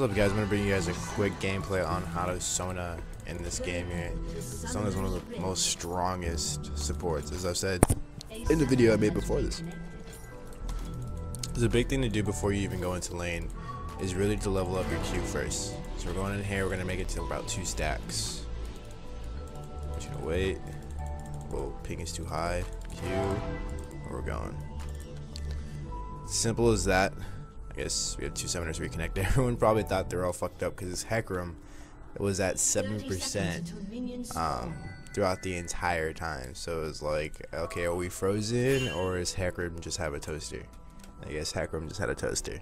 up, guys? I'm gonna bring you guys a quick gameplay on how to Sona in this game here. Sona is one of the most strongest supports, as I've said in the video I made before this. There's a big thing to do before you even go into lane is really to level up your Q first. So we're going in here, we're gonna make it to about 2 stacks. Just gonna wait. Whoa, ping is too high. Q, where we're going. Simple as that. I guess we have 2 summoners reconnect. Everyone probably thought they're all fucked up because this Hecarim was at 7% throughout the entire time. So it was like, okay, are we frozen or is Hecarim just have a toaster? I guess Hecarim just had a toaster.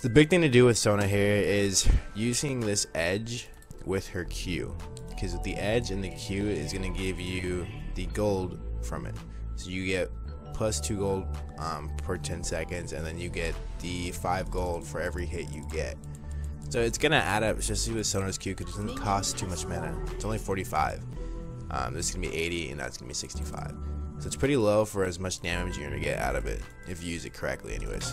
The big thing to do with Sona here is using this edge with her Q, because with the edge and the Q is going to give you the gold from it. So you get plus 2 gold per 10 seconds, and then you get the 5 gold for every hit you get. So it's gonna add up, especially with Sona's Q, because it doesn't cost too much mana. It's only 45. This is gonna be 80, and that's gonna be 65. So it's pretty low for as much damage you're gonna get out of it if you use it correctly, anyways.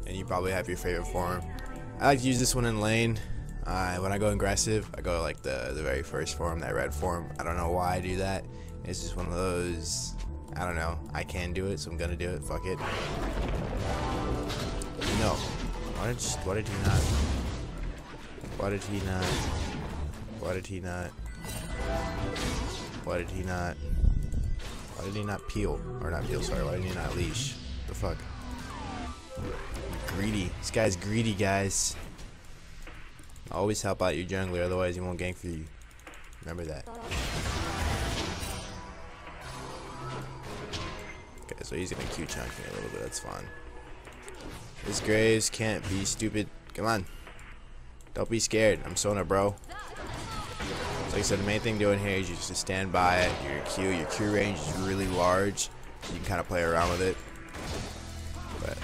And you probably have your favorite form. I like to use this one in lane. When I go aggressive, I go like the very first form, that red form. I don't know why I do that. It's just one of those, I don't know, I can do it, so I'm gonna do it, fuck it. No. Why did he not? Why did he not? Why did he not? Why did he not? Why did he not peel? Or not peel, sorry, why did he not leash? The fuck? Greedy. This guy's greedy, guys. Always help out your jungler, otherwise he won't gank for you. Remember that. Okay, so he's gonna Q chunk me a little bit, that's fine. This Graves can't be stupid. Come on. Don't be scared. I'm Sona, bro. So like I said, the main thing doing here is you just stand by it. Your Q range is really large, so you can kind of play around with it. But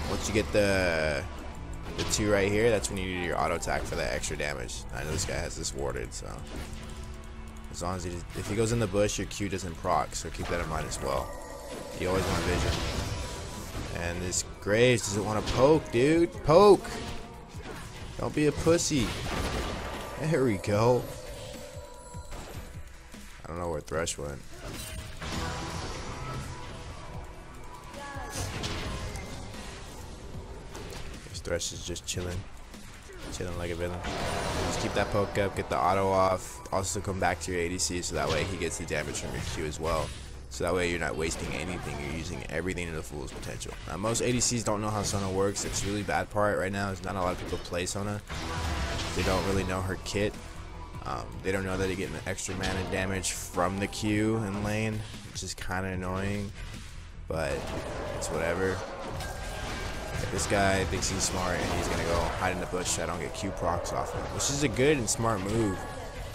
once you get the 2 right here, that's when you do your auto attack for that extra damage. I know this guy has this warded, so as long as if he goes in the bush, your Q doesn't proc, so keep that in mind as well. You always want vision. And this Graves doesn't want to poke, dude. Poke! Don't be a pussy. There we go. I don't know where Thresh went. This Thresh is just chilling. Chilling like a villain. Just keep that poke up, get the auto off. Also come back to your ADC so that way he gets the damage from your Q as well. So that way you're not wasting anything, you're using everything to the fullest potential. Now most ADCs don't know how Sona works. It's a really bad part right now is not a lot of people play Sona. They don't really know her kit. They don't know that they get an extra mana damage from the Q in lane, which is kind of annoying, but it's whatever. This guy thinks he's smart and he's gonna go hide in the bush so I don't get Q procs off him, which is a good and smart move.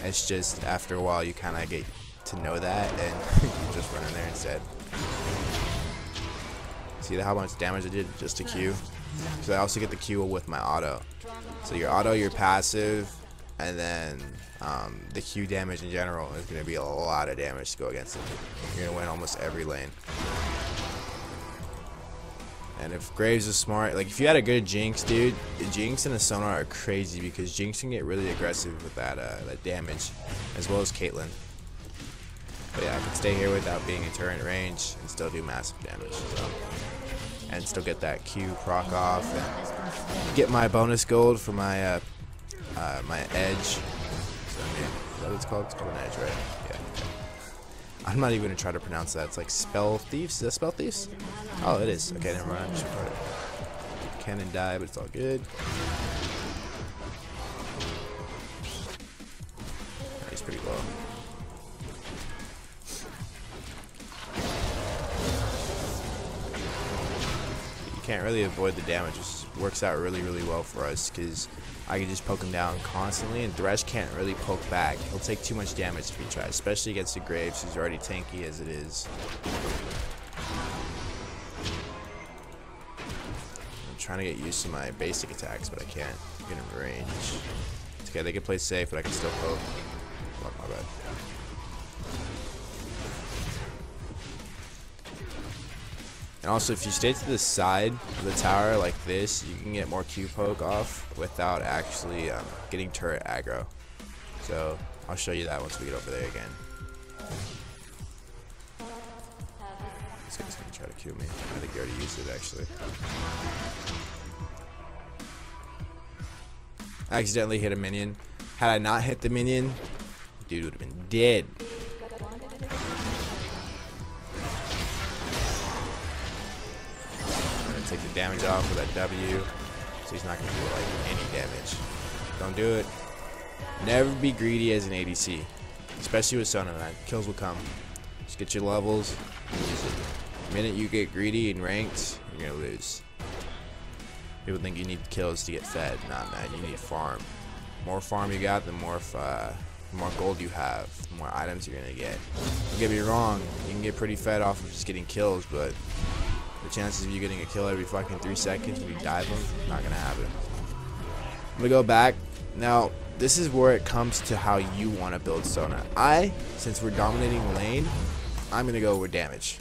It's just after a while you kind of get to know that and you just run in there instead. See how much damage I did just to Q? So I also get the Q with my auto. So your auto, your passive, and then the Q damage in general is going to be a lot of damage to go against him. You're going to win almost every lane. And if Graves is smart, like if you had a good Jinx, dude, the Jinx and the Sona are crazy because Jinx can get really aggressive with that damage, as well as Caitlyn. But yeah, I can stay here without being in turret range and still do massive damage. So. And still get that Q proc off and get my bonus gold for my my edge. So, I mean, is that what it's called? It's called an edge, right? Yeah. Okay. I'm not even gonna try to pronounce that. It's like spell thieves. Is that spell thieves? Oh, it is. Okay, never mind. I should put it. Cannon die, but it's all good. He's pretty low. Can't really avoid the damage, which works out really well for us because I can just poke him down constantly and Thresh can't really poke back. He'll take too much damage if he tries, especially against the Graves who's already tanky as it is. I'm trying to get used to my basic attacks, but I can't get in range. It's okay, they can play safe, but I can still poke. Oh, my bad. And also, if you stay to the side of the tower like this, you can get more Q poke off without actually getting turret aggro. So I'll show you that once we get over there again. This guy's gonna try to Q me. I think he already used it actually. I accidentally hit a minion. Had I not hit the minion, dude would have been dead. Take the damage off with that W, so he's not going to do like any damage. Don't do it. Never be greedy as an ADC, especially with Sona, man. Kills will come. Just get your levels. The minute you get greedy and ranked, you're going to lose. People think you need kills to get fed. Nah, man, you need farm. The more farm you got, the more gold you have, the more items you're going to get. Don't get me wrong, you can get pretty fed off of just getting kills, but the chances of you getting a kill every fucking 3 seconds when you dive them, not gonna happen. I'm gonna go back. Now, this is where it comes to how you want to build Sona. Since we're dominating the lane, I'm gonna go with damage.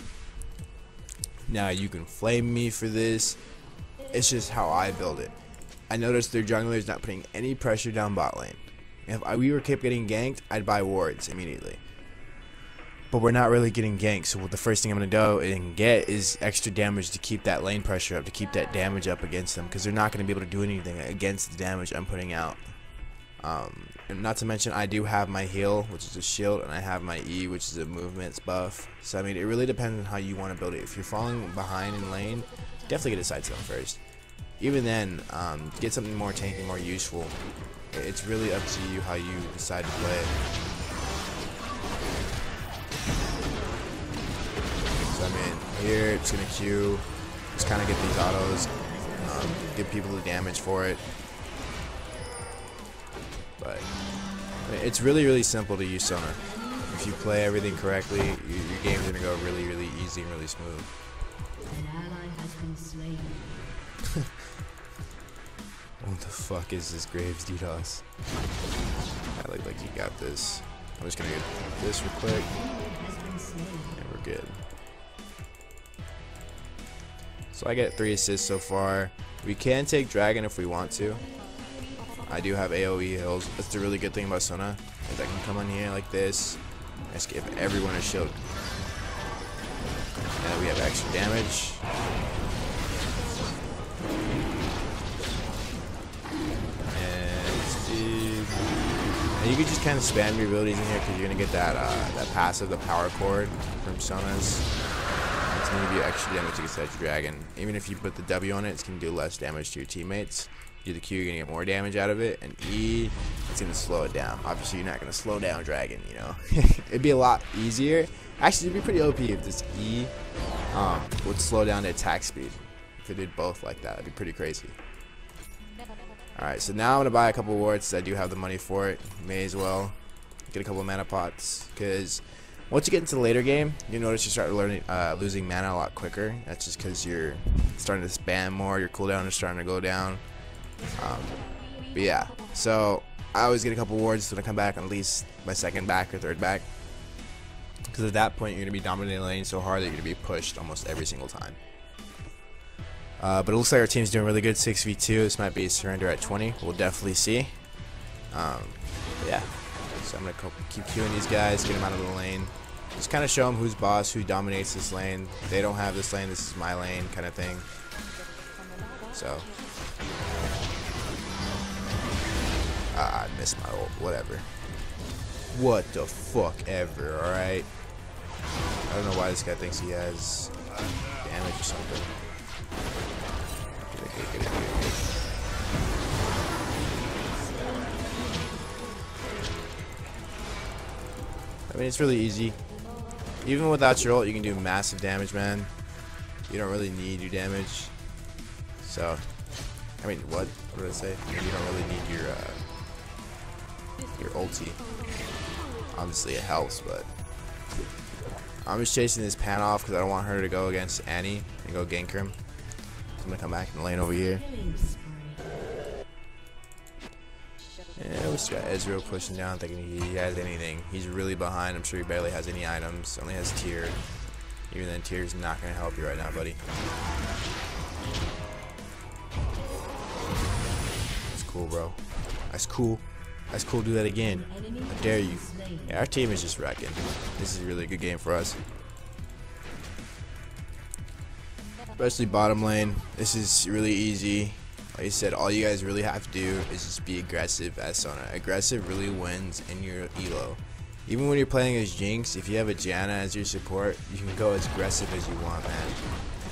Now, you can flame me for this. It's just how I build it. I noticed their jungler is not putting any pressure down bot lane. If we were kept getting ganked, I'd buy wards immediately. But we're not really getting ganked, so the first thing I'm going to go and get is extra damage to keep that lane pressure up, to keep that damage up against them, because they're not going to be able to do anything against the damage I'm putting out. And not to mention, I do have my heal, which is a shield, and I have my E, which is a movements buff. So I mean, it really depends on how you want to build it. If you're falling behind in lane, definitely get a side stone first. Even then, get something more tanky, more useful. It's really up to you how you decide to play it. I mean, here it's gonna Q, just kind of get these autos, give people the damage for it. But I mean, it's really simple to use Sona. If you play everything correctly, your game's gonna go really easy and really smooth. An ally has been slain. What the fuck is this Graves DDoS? I look like you got this. I'm just gonna get this real quick, and we're good. So I get 3 assists so far. We can take Dragon if we want to. I do have AoE hills. That's the really good thing about Sona, is I can come in here like this. Just give everyone a shield. And we have extra damage. And speed. And you can just kind of spam your abilities in here because you're gonna get that passive, the power cord from Sona's. It's going to give you extra damage against that dragon. Even if you put the W on it, it's going to do less damage to your teammates. Do the Q, you're going to get more damage out of it. And E, it's going to slow it down. Obviously, you're not going to slow down dragon, you know. It'd be a lot easier. Actually, it'd be pretty OP if this E would slow down the attack speed. If it did both like that, it'd be pretty crazy. Alright, so now I'm going to buy a couple wards. I do have the money for it. May as well get a couple of mana pots. Because once you get into the later game, you notice you start losing mana a lot quicker. That's just because you're starting to spam more. Your cooldown is starting to go down. But yeah, so I always get a couple wards when I come back on at least my second back or third back. Because at that point, you're going to be dominating the lane so hard that you're going to be pushed almost every single time. But it looks like our team's doing really good. 6v2. This might be a surrender at 20. We'll definitely see. Yeah. So I'm going to keep queuing these guys, get them out of the lane. Just kind of show them who's boss, who dominates this lane. They don't have this lane, this is my lane kind of thing. So. I missed my ult, whatever. What the fuck ever, alright? I don't know why this guy thinks he has damage or something. Get it. I mean, it's really easy. Even without your ult, you can do massive damage, man. You don't really need your damage. So, I mean, what did I say? You don't really need your ulti. Obviously, it helps, but I'm just chasing this pan off because I don't want her to go against Annie and go gank her. So I'm gonna come back in the lane over here. Yeah, we still got Ezreal pushing down, thinking he has anything. He's really behind. I'm sure he barely has any items. Only has tier. Even then, tear's not gonna help you right now, buddy. That's cool, bro. That's cool. That's cool. Do that again. I dare you. Yeah, our team is just wrecking. This is a really good game for us. Especially bottom lane. This is really easy. Like I said, all you guys really have to do is just be aggressive as Sona. Aggressive really wins in your elo. Even when you're playing as Jinx, if you have a Janna as your support, you can go as aggressive as you want, man.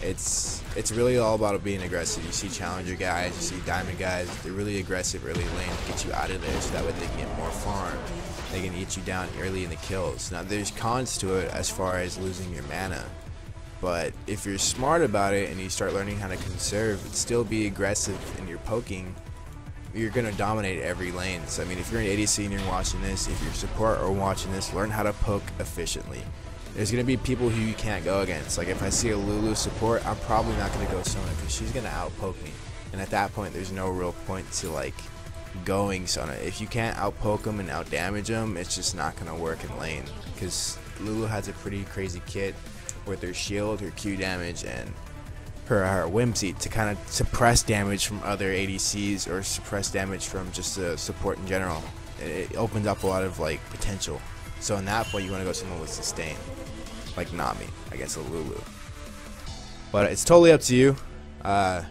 It's really all about being aggressive. You see challenger guys, you see diamond guys, they're really aggressive early lane to get you out of there so that way they can get more farm. They can get you down early in the kills. Now there's cons to it as far as losing your mana. But if you're smart about it and you start learning how to conserve and still be aggressive in your poking, you're going to dominate every lane. So I mean, if you're an ADC and you're watching this, if you're support or watching this, learn how to poke efficiently. There's going to be people who you can't go against. Like if I see a Lulu support, I'm probably not going to go Sona because she's going to outpoke me. And at that point, there's no real point to like going Sona. If you can't outpoke them and outdamage them, it's just not going to work in lane. Because Lulu has a pretty crazy kit with her shield, her Q damage, and her whimsy to kind of suppress damage from other ADCs or suppress damage from just the support in general. It opens up a lot of like potential. So in that point, you want to go someone with sustain, like Nami, I guess a Lulu. But it's totally up to you. That's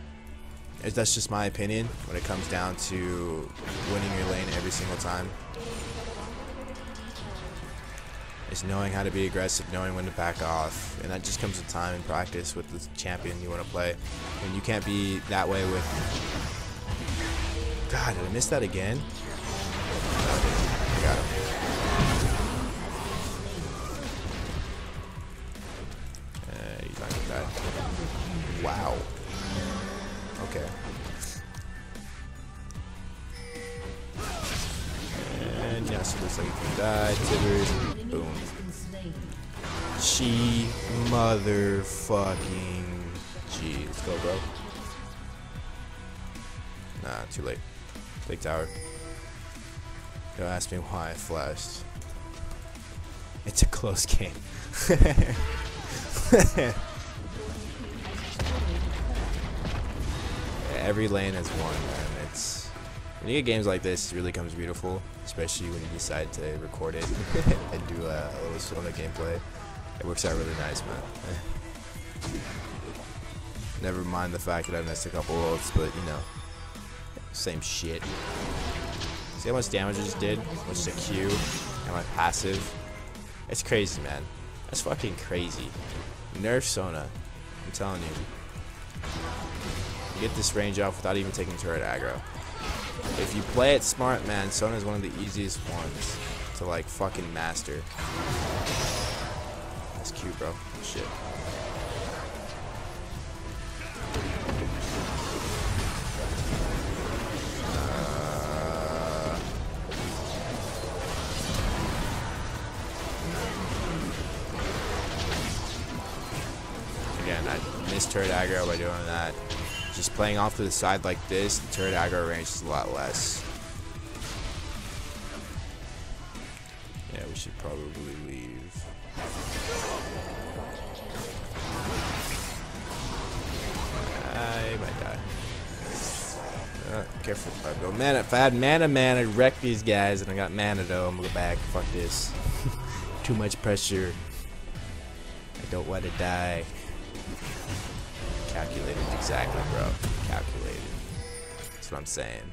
just my opinion when it comes down to winning your lane every single time. It's knowing how to be aggressive, knowing when to back off, and that just comes with time and practice with the champion you want to play. And you can't be that way with... God, did I miss that again? No, I didn't. I got him. He's not gonna die. Wow. Okay. And yes, it looks like he can die. Tibbers. Boom. She motherfucking G. Let's go, bro. Nah, too late. Take tower. Don't ask me why I flashed. It's a close game. Every lane has one, man. When you get games like this, it really comes beautiful, especially when you decide to record it and do a little Sona gameplay. It works out really nice, man. Never mind the fact that I missed a couple ults, but you know, same shit. See how much damage I just did? What's the Q and my passive? It's crazy, man. That's fucking crazy. Nerf Sona. I'm telling you. You get this range off without even taking turret aggro. If you play it smart, man, Sona is one of the easiest ones to like fucking master. That's cute, bro. Shit. Again, I missed turret aggro by doing that. Just playing off to the side like this, the turret aggro range is a lot less. Yeah, we should probably leave. I might die. Careful. If I had mana, I'd wreck these guys, and I got mana though. I'm gonna go back. Fuck this. Too much pressure. I don't want to die. Calculated, exactly, bro. Calculated. That's what I'm saying.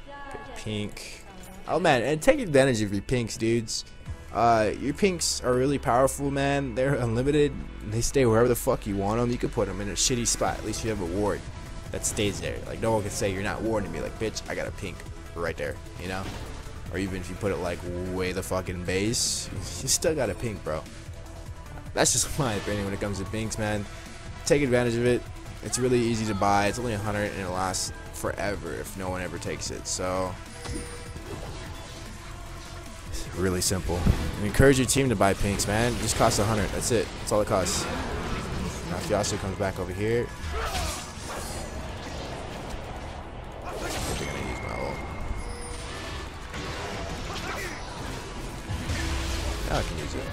Good pink. Oh man, and take advantage of your pinks, dudes. Your pinks are really powerful, man. They're unlimited. They stay wherever the fuck you want them. You could put them in a shitty spot. At least you have a ward that stays there. Like no one can say you're not warding me. Like bitch, I got a pink right there. You know. Or even if you put it like way the fucking base, you still got a pink, bro. That's just my opinion when it comes to pinks, man. Take advantage of it. It's really easy to buy. It's only 100 and it lasts forever if no one ever takes it. So it's really simple. I encourage your team to buy pinks, man. It just costs 100. That's it. That's all it costs. Now if Yasuo comes back over here, I think they're gonna use my ult. Now I can use it.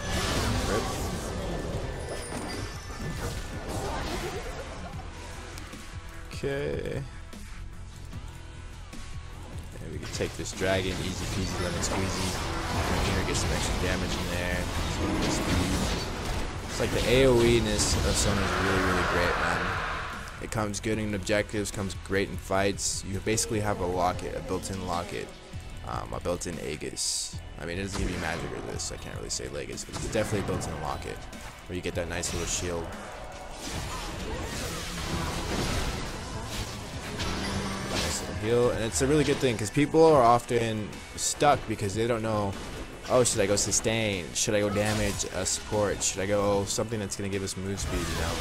Rip. Okay. And we can take this dragon, easy peasy, lemon squeezy. Come here, get some extra damage in there. It's like the AoE-ness of Sona is really, really great, man. It comes good in objectives, comes great in fights. You basically have a locket, a built-in locket, a built-in Aegis. I mean, it doesn't give you magic or this, I can't really say Legis, but it's definitely a built-in locket, where you get that nice little shield. Nice little heal, and it's a really good thing, because people are often stuck because they don't know, oh, should I go sustain? Should I go damage, support? Should I go something that's going to give us move speed, you know?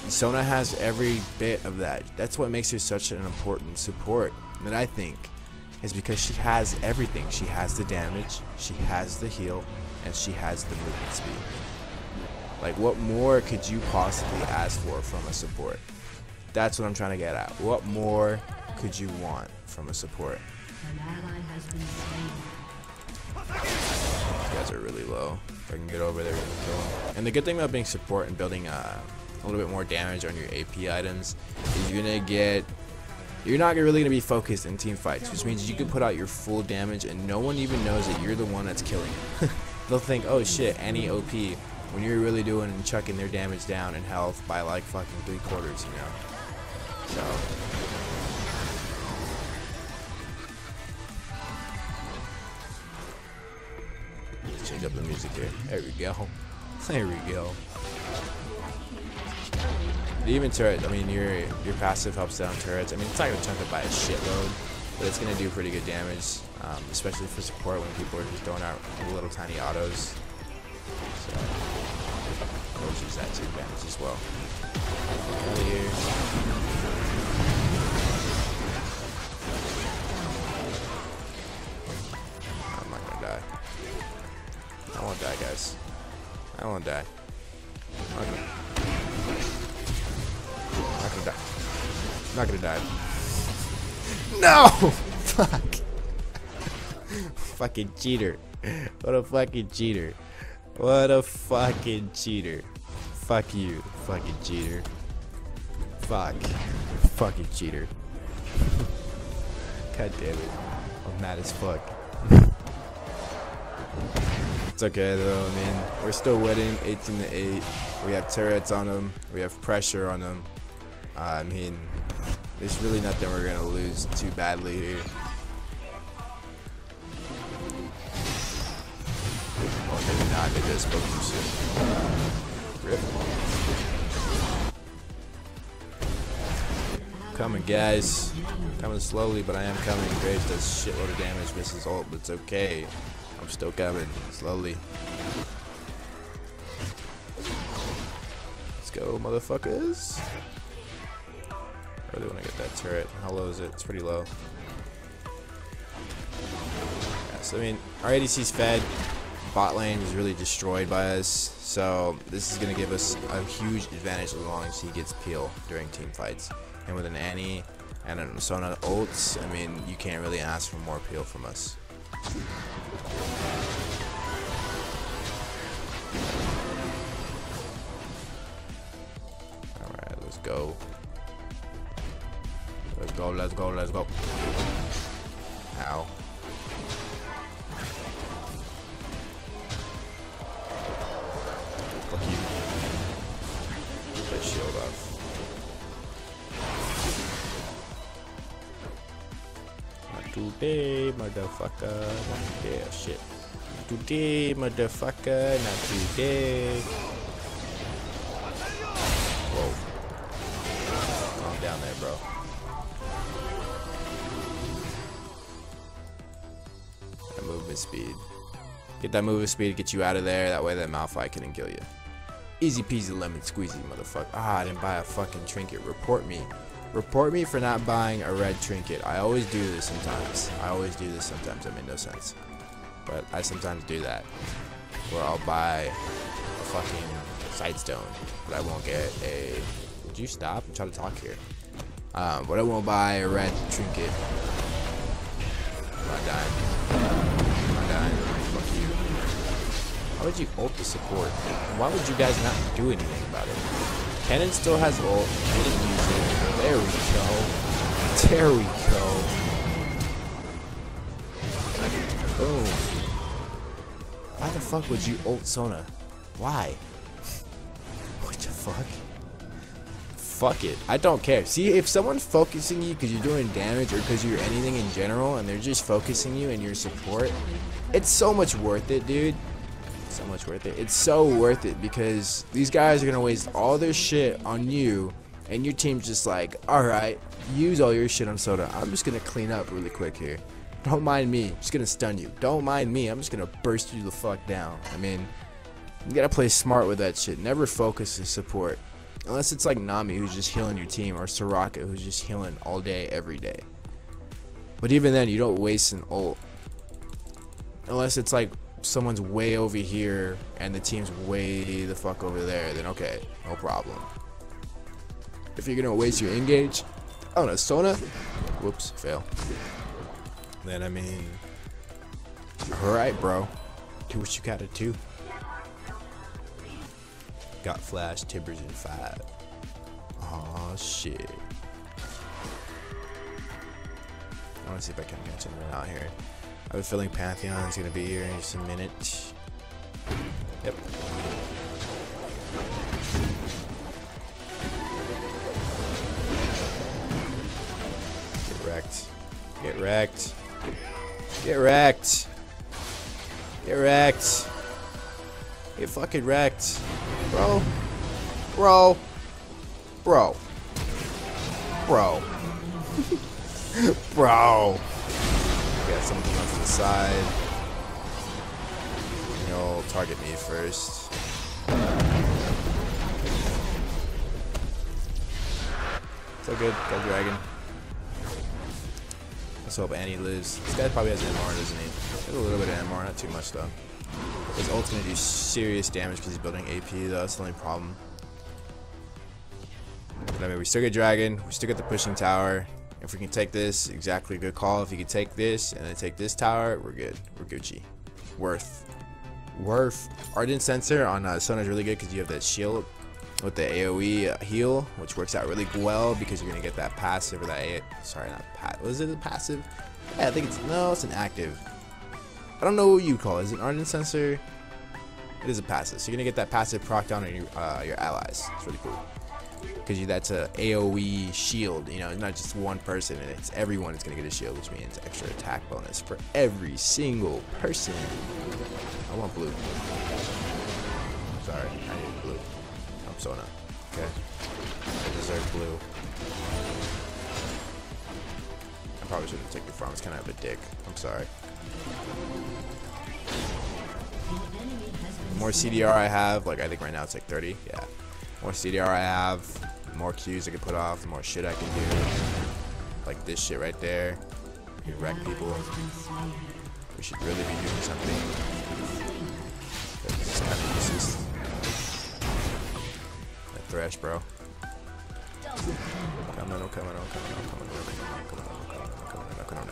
Sona has every bit of that. That's what makes her such an important support, that I think, is because she has everything. She has the damage, she has the heal, and she has the movement speed. Like, what more could you possibly ask for from a support? That's what I'm trying to get at. What more could you want from a support? An ally has been slain. These guys are really low. If I can get over there, we can kill them. And the good thing about being support and building a little bit more damage on your AP items is you're not really gonna be focused in team fights, which means you can put out your full damage and no one even knows that you're the one that's killing. They'll think, oh shit, any OP, when you're really doing and chucking their damage down in health by like fucking 3/4, you know. So let's change up the music here. There we go. There we go. Even turrets, I mean, your passive helps down turrets. I mean, it's not going to chunk it by a shitload, but it's going to do pretty good damage, especially for support when people are just throwing out little tiny autos. So, always use that to advantage as well. Out of here. I'm not going to die. I won't die, guys. I won't die. Okay. I'm not gonna die. No! Fuck. Fucking cheater. What a fucking cheater. What a fucking cheater. Fuck you, fucking cheater. Fuck. Fucking cheater. God damn it. I'm mad as fuck. It's okay though, I mean, we're still winning 18-8. We have turrets on them. We have pressure on them. I mean, there's really nothing we're gonna lose too badly here. Oh, maybe not. Maybe I spoke too soon. Rip. Coming, guys. Coming slowly, but I am coming. Graves does shitload of damage, misses ult, but it's okay. I'm still coming slowly. Let's go, motherfuckers. I really want to get that turret. How low is it? It's pretty low. Yeah, so I mean, our ADC's fed. Bot lane was really destroyed by us. So this is going to give us a huge advantage as long as he gets peel during team fights. And with an Annie and a Sona ults, I mean, you can't really ask for more peel from us. Alright, let's go. Let's go, let's go, let's go. Ow. Fuck you. Get that shield off. Not today, motherfucker. Not today, oh, shit. Not today, motherfucker. Not today. Whoa. Calm down there, bro. That movement speed. Get that movement speed, get you out of there. That way that Malphite couldn't kill you. Easy peasy lemon squeezy, motherfucker. Ah, I didn't buy a fucking trinket. Report me. Report me for not buying a red trinket. I always do this sometimes. I made no sense. But I sometimes do that. Where I'll buy a fucking sightstone, but I won't get a... Would you stop? I'm trying to talk here. But I won't buy a red trinket. I'm not dying. I'm not dying. Fuck you. Why would you ult the support? And why would you guys not do anything about it? Cannon still has ult. He didn't use it. There we go. There we go. Boom. Why the fuck would you ult Sona? Why? What the fuck? Fuck it. I don't care. See, if someone's focusing you because you're doing damage or because you're anything in general and they're just focusing you and your support, it's so much worth it, dude. So much worth it. It's so worth it because these guys are going to waste all their shit on you and your team's just like, alright, use all your shit on Sona. I'm just going to clean up really quick here. Don't mind me. I'm just going to stun you. Don't mind me. I'm just going to burst you the fuck down. I mean, you got to play smart with that shit. Never focus the support. Unless it's like Nami who's just healing your team or Soraka who's just healing all day, every day. But even then, you don't waste an ult. Unless it's like someone's way over here and the team's way the fuck over there, then okay, no problem. If you're gonna waste your engage on a Sona, whoops, fail. Then I mean, alright, bro. Do what you gotta do. Got flash, Timbers in 5. Oh shit. I wanna see if I can catch him out here. I have a feeling Pantheon's gonna be here in just a minute. Yep. Get wrecked. Get wrecked. Get wrecked. Get wrecked. Get fucking wrecked. Bro. Bro. Bro. Bro. Bro. Got something off to the side. You'll target me first. So good. Got dragon. Let's hope Annie lives. This guy probably has MR, doesn't he? He has a little bit of MR, not too much though. His ult's gonna do serious damage because he's building AP though, that's the only problem. But I mean, we still get dragon, we still get the pushing tower. If we can take this, exactly, good call. If you can take this and then take this tower, we're good. We're Gucci. Worth. Ardent Sensor on Sona is really good because you have that shield with the AoE heal, which works out really well because you're gonna get that passive or that sorry, not pat. Was it a passive? Yeah, I think it's it's an active. I don't know what you call it. Is it an Ardent Sensor? It is a passive. So you're gonna get that passive proc down on your allies. It's really cool. Because that's a AoE shield, you know, not just one person, and it's everyone is going to get a shield, which means extra attack bonus for every single person. I want blue. Sorry, I need blue. I'm Sona. Okay. I deserve blue. I probably shouldn't take the farm. It's kind of a dick. I'm sorry. The more CDR I have, like I think right now it's like 30. Yeah. The more CDR I have, the more Qs I can put off, the more shit I can do. Like this shit right there. You wreck people. We should really be doing something. This is kind of useless. That thresh, bro. Come on, come on,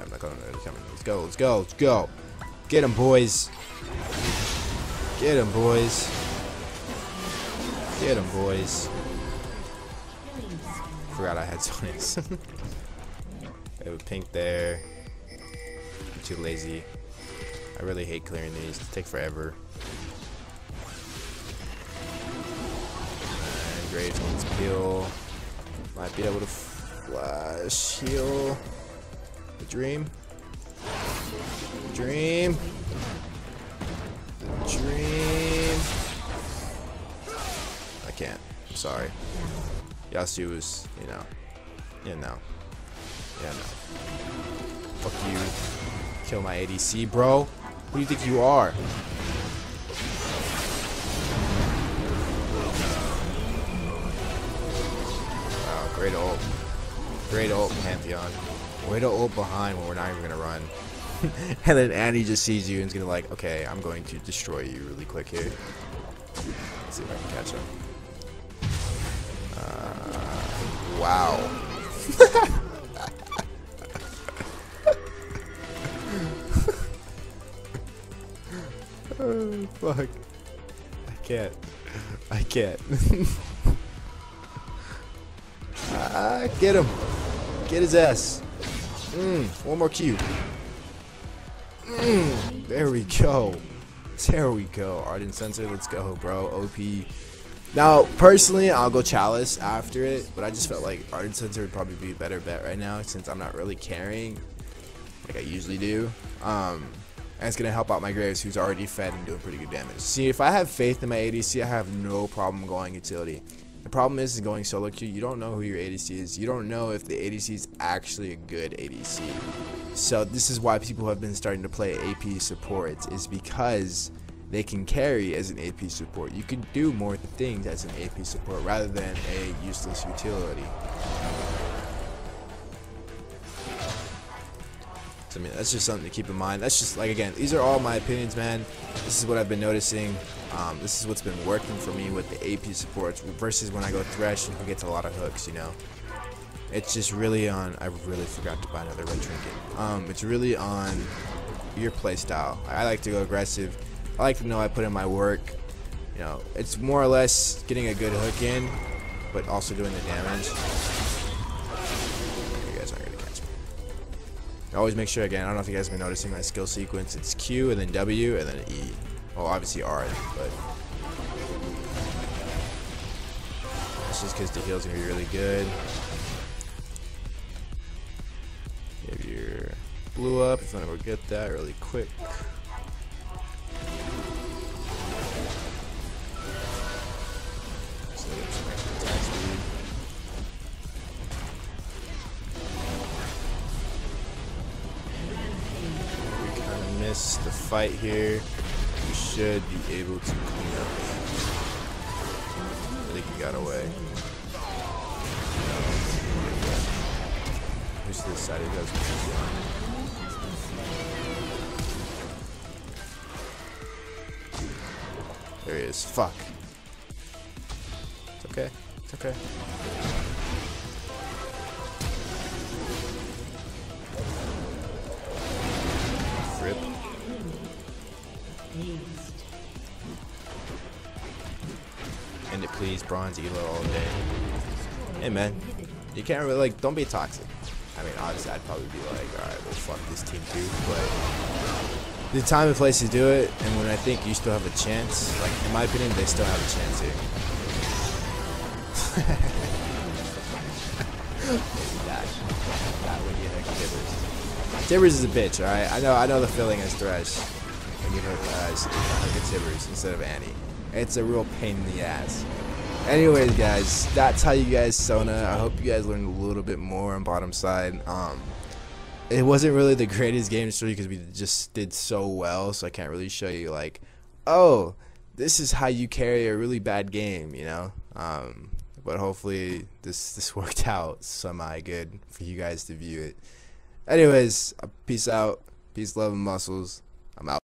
let's go, let's go, let's go. Get him, boys. Get him, boys. Get him, boys. Forgot I had Sonics. I have a pink there. I'm too lazy. I really hate clearing these. They take forever. And Graves needs peel. Might be able to flash heal. The dream. The dream. The dream. I can't. I'm sorry. Yasu is, you know. Yeah, no. Yeah, no. Fuck you. Kill my ADC, bro. Who do you think you are? Wow, great ult. Great ult, Pantheon. Way to ult behind when we're not even gonna run. And then Annie just sees you and is gonna like, okay, I'm going to destroy you really quick here. Let's see if I can catch him. Wow. Oh, fuck. I can't. I can't. Get him. Get his ass. One more Q. There we go. There we go. Ardent Sensor, let's go, bro. OP. Now, personally, I'll go Chalice after it, but I just felt like Ardent Sensor would probably be a better bet right now since I'm not really carrying like I usually do. And it's going to help out my Graves, who's already fed and doing pretty good damage. See, if I have faith in my ADC, I have no problem going utility. The problem is going solo queue. You don't know who your ADC is. You don't know if the ADC is actually a good ADC. So this is why people have been starting to play AP support, is because they can carry as an AP support. You can do more things as an AP support rather than a useless utility. So, I mean, that's just something to keep in mind. That's just, like, again, these are all my opinions, man. This is what I've been noticing. This is what's been working for me with the AP supports versus when I go Thresh and who gets a lot of hooks, you know. It's just really on, I really forgot to buy another red trinket. It's really on your playstyle. I like to go aggressive. I like to know I put in my work. You know, it's more or less getting a good hook in, but also doing the damage. You guys aren't gonna catch me. I always make sure, again, I don't know if you guys have been noticing my skill sequence. It's Q and then W and then E. Well, obviously R, but that's just because the heal's gonna be really good. Give your blue up if you want to go get that really quick. Missed the fight here. We should be able to clean up. I think he got away. Who's this side? He goes. There he is. Fuck. It's okay. It's okay. Rip. End it, please. Bronze Elo all day. Hey, man. You can't really, like, don't be toxic. I mean, obviously, I'd probably be like, alright, well, fuck this team too. But the time and place to do it, and when I think you still have a chance, like, in my opinion, they still have a chance here. That when you hook Tibbers. Tibbers is a bitch, alright? I know the feeling is Thresh when you hook Tibbers instead of Annie. It's a real pain in the ass. Anyways, guys, that's how you guys Sona. I hope you guys learned a little bit more on bottom side. It wasn't really the greatest game to show you because we just did so well, so I can't really show you like, oh, this is how you carry a really bad game, you know. But hopefully this worked out semi good for you guys to view it. Anyways, peace out, peace, love, and muscles. I'm out.